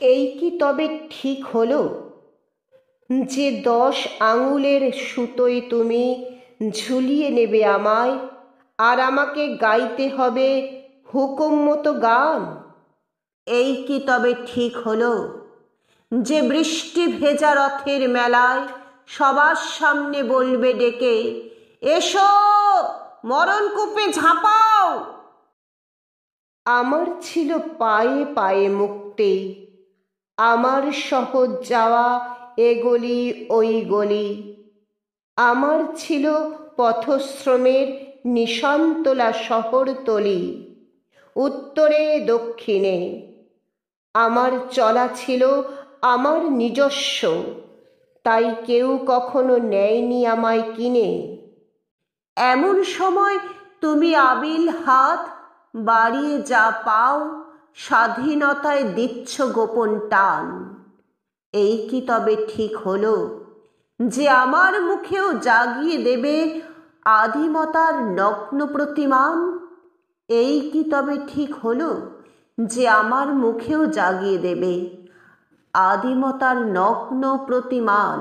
এই কি তবে ঠিক হলো যে 10 আঙুলের সুতোয় তুমি ঝুলিয়ে নেবে আমায়, আর আমাকে গাইতে হবে হুকুম মতো গান? এই কি তবে ঠিক হলো যে বৃষ্টি ভেজা রথের মেলায় সবার সামনে বলবে ডেকে, এসো মরণকূপে ঝাঁপাও? আমার ছিল পায়ে পায়ে মুক্তি, আমার সহজ যাওয়া এ গলি ওই গলি। আমার ছিল পথশ্রমের নিশানতলা শহরতলি, উত্তরে দক্ষিণে। আমার চলা ছিল আমার নিজস্ব, তাই কেউ কখনো নেয়নি আমায় কিনে। এমন সময় তুমি আবিল হাত বাড়িয়ে যা পাও, স্বাধীনতায় দিচ্ছ গোপন টান। এই কি তবে ঠিক হলো যে আমার মুখেও জাগিয়ে দেবে আদিমতার নগ্ন প্রতিমান? এই কি তবে ঠিক হলো যে আমার মুখেও জাগিয়ে দেবে আদিমতার নগ্ন প্রতিমান?